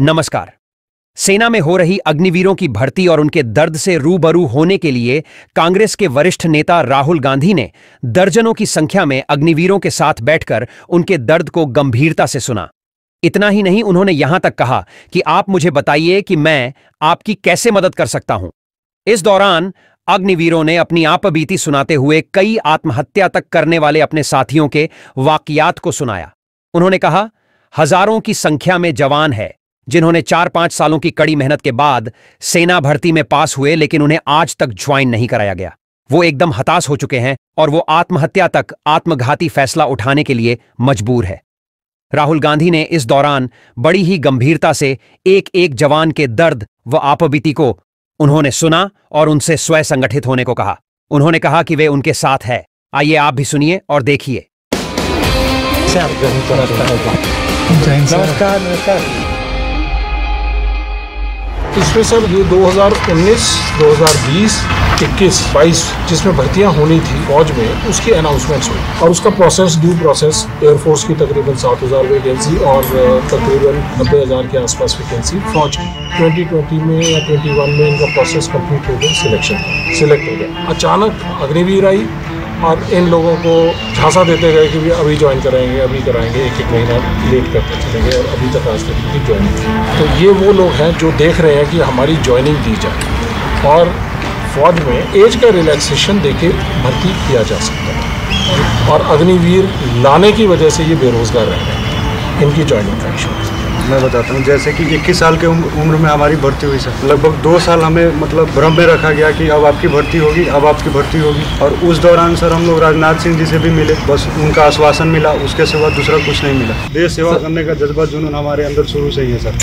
नमस्कार। सेना में हो रही अग्निवीरों की भर्ती और उनके दर्द से रूबरू होने के लिए कांग्रेस के वरिष्ठ नेता राहुल गांधी ने दर्जनों की संख्या में अग्निवीरों के साथ बैठकर उनके दर्द को गंभीरता से सुना। इतना ही नहीं, उन्होंने यहां तक कहा कि आप मुझे बताइए कि मैं आपकी कैसे मदद कर सकता हूं। इस दौरान अग्निवीरों ने अपनी आपबीती सुनाते हुए कई आत्महत्या तक करने वाले अपने साथियों के वाकयात को सुनाया। उन्होंने कहा, हजारों की संख्या में जवान है जिन्होंने 4-5 सालों की कड़ी मेहनत के बाद सेना भर्ती में पास हुए, लेकिन उन्हें आज तक ज्वाइन नहीं कराया गया। वो एकदम हताश हो चुके हैं और वो आत्महत्या तक आत्मघाती फैसला उठाने के लिए मजबूर है। राहुल गांधी ने इस दौरान बड़ी ही गंभीरता से एक एक जवान के दर्द व आपबीती को उन्होंने सुना और उनसे स्वयं संगठित होने को कहा। उन्होंने कहा कि वे उनके साथ है। आइए आप भी सुनिए और देखिए। नमस्कार। इसमें सर ये 2019, 2020, 21, 22 जिसमें भर्तियां होनी थी फौज में, उसकी अनाउंसमेंट्स हुई और उसका प्रोसेस, ड्यू प्रोसेस, एयरफोर्स की तकरीबन 7,000 वैकेंसी और तकरीबन 90,000 के आसपास वैकेंसी फौज की। 2020 में या 21 में इनका प्रोसेस कंप्लीट हो गया, सिलेक्ट हो गया। अचानक अग्निवीर आई और इन लोगों को झांसा देते गए कि अभी ज्वाइन कराएंगे, अभी कराएंगे, एक महीना लेट करते चलेंगे और अभी तक आज तक की ज्वाइनिंग। तो ये वो लोग हैं जो देख रहे हैं कि हमारी ज्वाइनिंग दी जाए और फौज में एज का रिलैक्सेशन देके भर्ती किया जा सकता है। और अग्निवीर लाने की वजह से ये बेरोजगार रह रहे हैं, इनकी ज्वाइनिंग का इशू है। मैं बताता हूँ, जैसे कि 21 साल के उम्र में हमारी भर्ती हुई सर। लगभग 2 साल हमें भ्रम में रखा गया कि अब आपकी भर्ती होगी, अब आपकी भर्ती होगी। और उस दौरान सर हम लोग राजनाथ सिंह जी से भी मिले, बस उनका आश्वासन मिला, उसके सिवा दूसरा कुछ नहीं मिला। देश सेवा करने का जज्बा जुनून हमारे अंदर शुरू से ही है सर।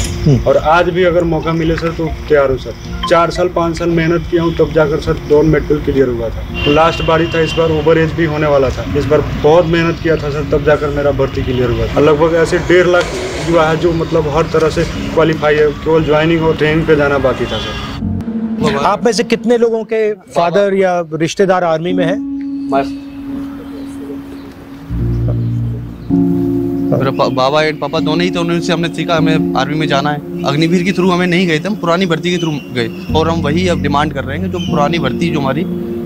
और आज भी अगर मौका मिले सर तो तैयार हो सर। 4 साल 5 साल मेहनत किया हूँ, तब जाकर सर 2 मेडिकल क्लियर हुआ था। तो लास्ट बारी था, इस बार ओवर एज भी होने वाला था। इस बार बहुत मेहनत किया था सर, तब जाकर मेरा भर्ती क्लियर हुआ था। लगभग ऐसे 1.5 लाख युवा है जो हर तरह से क्वालिफाई है, केवल ज्वाइनिंग और ट्रेनिंग पे जाना बाकी था सर। आप में से कितने लोगों के फादर या रिश्तेदार आर्मी में हैं? मेरा बाबा एंड पापा दोनों ही थे, उनसे हमने सीखा हमें आर्मी में जाना है। अग्निवीर के थ्रू हमें नहीं गए थे, हम पुरानी भर्ती के थ्रू गए और हम वही अब डिमांड कर रहे हैं जो पुरानी भर्ती जो हमारी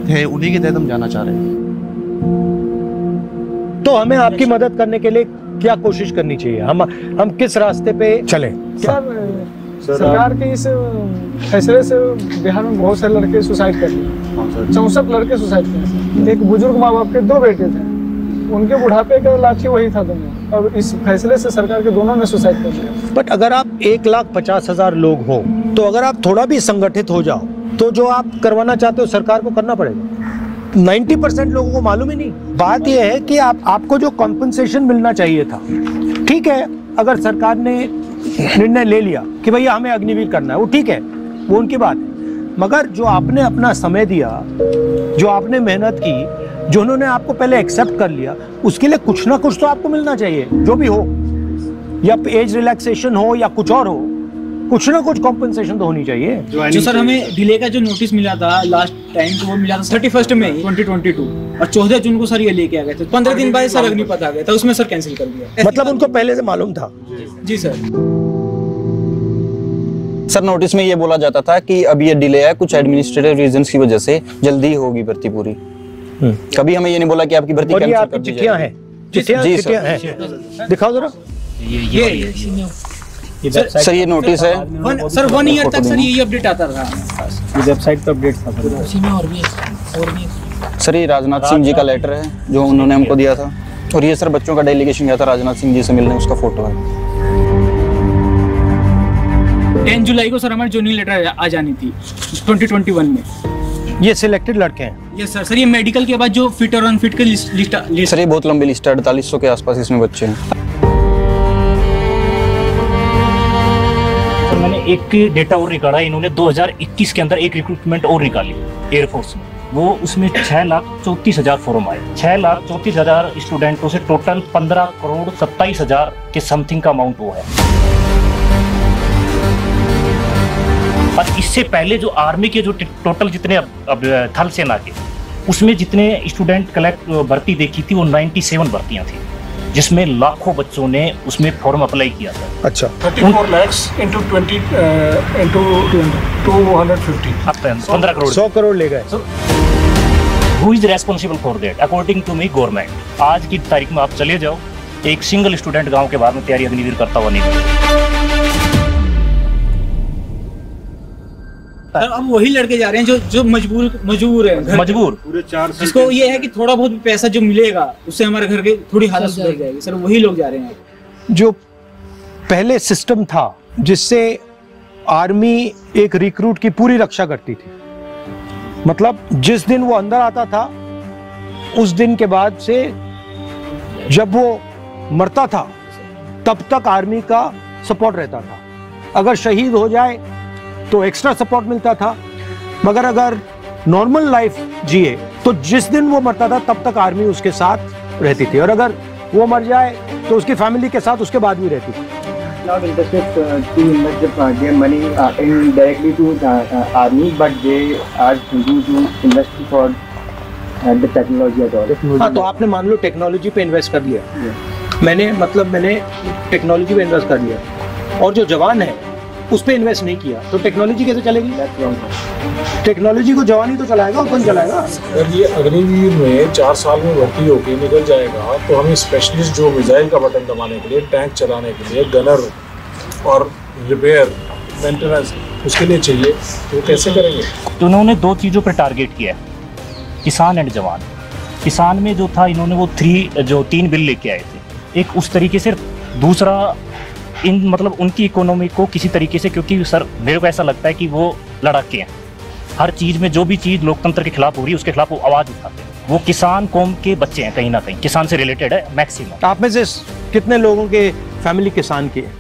है उन्हीं के तहत हम जाना चाह रहे हैं। तो हमें आपकी मदद करने के लिए क्या कोशिश करनी चाहिए? हम किस रास्ते पे चलें? क्या सरकार के इस फैसले से बिहार में बहुत से लड़के सुसाइड कर लिए। 64 लड़के सुसाइड कर। एक बुजुर्ग माँ बाप के 2 बेटे थे, उनके बुढ़ापे का लाठी वही था दोनों। और इस फैसले से सरकार के दोनों ने सुसाइड कर लिया। बट अगर आप 1,50,000 लोग हो तो अगर आप थोड़ा भी संगठित हो जाओ तो जो आप करवाना चाहते हो सरकार को करना पड़ेगा। 90% लोगों को मालूम ही नहीं। बात यह है कि आपको जो कॉम्पनसेशन मिलना चाहिए था, ठीक है, अगर सरकार ने निर्णय ले लिया कि भैया हमें अग्निवीर करना है, वो ठीक है, वो उनकी बात है। मगर जो आपने अपना समय दिया, जो आपने मेहनत की, जो उन्होंने आपको पहले एक्सेप्ट कर लिया, उसके लिए कुछ ना कुछ तो आपको मिलना चाहिए। जो भी हो, या एज रिलैक्सेशन हो या कुछ और हो, कुछ ना कुछ कॉम्पनसेशन तो होनी चाहिए। जो सर हमें डिले का जो नोटिस मिला था लास्ट टाइम, तो वो मिला था 31 मई 2022 और 14 जून को सर ये लेके आ गए थे। 15 दिन बाद सर अग्निपथ आ गया था, उसमें सर कैंसिल कर दिया। मतलब उनको पहले से मालूम था? जी सर। सर नोटिस में ये बोला जाता था कि अब ये डिले है कुछ एडमिनिस्ट्रेटिव रीजंस की वजह से, जल्दी होगी भर्ती पूरी। कभी हमें ये नहीं बोला कि आपकी भर्ती कैंसिल कर दी चिट्ठियां हैं? चिट्ठियां हैं, दिखाओ जरा। सर ये नोटिस है सर 1 ईयर तक सर यही अपडेट आता रहा। ये वेबसाइट पे अपडेट था। और भी सर ये राजनाथ सिंह जी का लेटर है जो उन्होंने हमको दिया था। और ये सर बच्चों का डेलीगेशन गया था राजनाथ सिंह जी से मिलने, उसका फोटो है। 10 जुलाई को सर हमारी ज्वाइनिंग लेटर आ जानी थी 2021 में। ये सिलेक्टेड लड़के हैं? Yes sir. सर ये मेडिकल के बाद जो फिट और अनफिट की लिस्ट। सर ये बहुत लंबी लिस्ट है, 4800 के आसपास इसमें बच्चे हैं। मैंने एक डेटा और निकाला, इन्होंने 2021 के अंदर एक रिक्रूटमेंट और निकाली एयरफोर्स में। वो उसमें 6,34,000 फॉर्म आए। 6,34,000 स्टूडेंटों से टोटल 15,27,000 के समथिंग का अमाउंट वो है। और इससे पहले जो आर्मी के जो टोटल जितने अब थल सेना के, उसमें जितने स्टूडेंट कलेक्ट भर्ती देखी थी वो 97 भर्तियां थी। जिसमें लाखों बच्चों ने उसमें फॉर्म अप्लाई किया था। अच्छा 34 lakhs into 20 into 250 15 crore 100 crore ले गए। Who is responsible for that? According to me government. आज की तारीख में आप चले जाओ, एक सिंगल स्टूडेंट गांव के बाहर में तैयारी अग्निवीर करता हुआ नहीं मिलेगा। अब वही लड़के जा रहे हैं जो मजबूर है, मजबूर पूरे 4 साल जिसको ये है कि थोड़ा बहुत पैसा जो मिलेगा उससे हमारे घर के थोड़ी हालत सुधर जाएगी। सर वही लोग जा रहे हैं। जो पहले सिस्टम था जिससे आर्मी एक रिक्रूट की पूरी रक्षा करती थी, मतलब जिस दिन वो अंदर आता था उस दिन के बाद से जब वो मरता था तब तक आर्मी का सपोर्ट रहता था। अगर शहीद हो जाए तो एक्स्ट्रा सपोर्ट मिलता था, मगर अगर नॉर्मल लाइफ जिए तो जिस दिन वो मरता था तब तक आर्मी उसके साथ रहती थी, और अगर वो मर जाए तो उसकी फैमिली के साथ उसके बाद भी रहती थी। Not interested to invest their money indirectly to army, but they are thinking to invest for the technology at all. हाँ, तो आपने मान लो टेक्नोलॉजी पे इन्वेस्ट कर लिया, मैंने टेक्नोलॉजी पे इन्वेस्ट कर लिया, और जो जवान है उस पे इन्वेस्ट नहीं किया, तो टेक्नोलॉजी कैसे चलेगी? टेक्नोलॉजी को जवान ही तो चलाएगा, कौन चलाएगा? अगर ये अग्निवीर में 4 साल में भर्ती होकर निकल जाएगा तो हमें स्पेशलिस्ट जो मिसाइल का बटन दबाने के लिए, टैंक चलाने के लिए, गनर और रिपेयर मेंटेनेंस उसके लिए चाहिए, तो कैसे करेंगे? तो उन्होंने 2 चीज़ों पर टारगेट किया है, किसान एंड जवान। किसान में जो था, इन्होंने वो 3 बिल लेके आए थे, एक उस तरीके से, दूसरा मतलब उनकी इकोनॉमी को किसी तरीके से, क्योंकि सर मेरे को ऐसा लगता है कि वो लड़ाके हैं, हर चीज़ में जो भी चीज़ लोकतंत्र के खिलाफ हो रही है उसके खिलाफ वो आवाज़ उठाते हैं। वो किसान कौम के बच्चे हैं, कहीं ना कहीं किसान से रिलेटेड है मैक्सिमम। आप में से कितने लोगों के फैमिली किसान की है?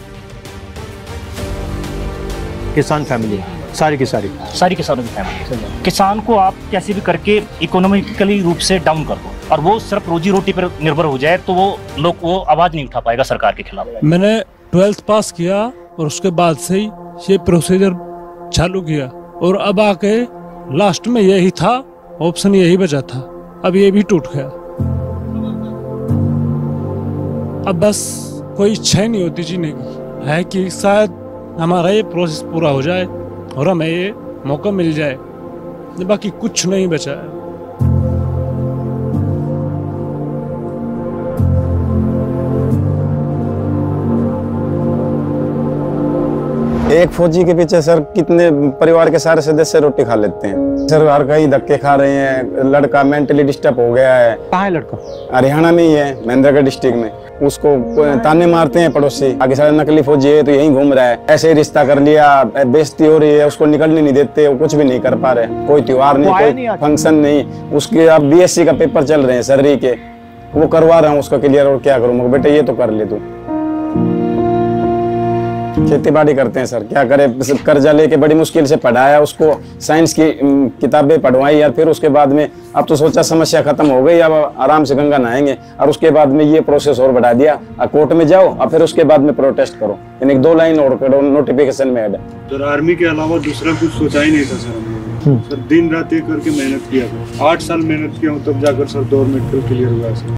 किसान फैमिली सारी की सारी किसानों की फैमिली। किसान को आप कैसे भी करके इकोनॉमिकली रूप से डाउन कर दो और वो सिर्फ रोजी रोटी पर निर्भर हो जाए तो वो आवाज़ नहीं उठा पाएगा सरकार के खिलाफ। मैंने 12th पास किया और उसके बाद से ही ये प्रोसीजर चालू किया, और अब आके लास्ट में यही था, ऑप्शन यही बचा था, अब ये भी टूट गया। अब बस कोई इच्छा ही नहीं होती जीने की, है कि शायद हमारा ये प्रोसेस पूरा हो जाए और हमें ये मौका मिल जाए, बाकी कुछ नहीं बचा है। एक फौजी के पीछे सर कितने परिवार के सारे सदस्य रोटी खा लेते हैं सर, हर कहीं धक्के खा रहे हैं। लड़का मेंटली डिस्टर्ब हो गया है। कहाँ है लड़का? हरियाणा में ही है, महेंद्रगढ़ डिस्ट्रिक्ट में। उसको ताने मारते हैं पड़ोसी, आगे सारे नकली फौजी है तो यहीं घूम रहा है, ऐसे ही रिश्ता कर लिया, बेइज्जती हो रही है, उसको निकलने नहीं देते, वो कुछ भी नहीं कर पा रहे, कोई त्योहार नहीं, कोई फंक्शन नहीं। उसके अब BSc का पेपर चल रहे हैं सर्री के, वो करवा रहा हूँ उसका क्लियर, और क्या करूँ बेटा ये तो कर ले तू। खेती बाड़ी करते हैं सर, क्या करे, कर्जा लेके बड़ी मुश्किल से पढ़ाया उसको, साइंस की किताबें पढ़वाई यार, फिर उसके बाद में अब तो सोचा समस्या खत्म हो गई, अब आराम से गंगा नहाएंगे, और उसके बाद में ये प्रोसेस और बढ़ा दिया, कोर्ट में जाओ और फिर उसके बाद में प्रोटेस्ट करो, यानी 2 लाइन और करो, नोटिफिकेशन में ऐड है। सर आर्मी के अलावा दूसरा कुछ सोचा ही नहीं था सर, दिन रात एक करके मेहनत किया था, 8 साल मेहनत किया हूँ तब जाकर सर 2 मेडिकल क्लियर हुआ सर।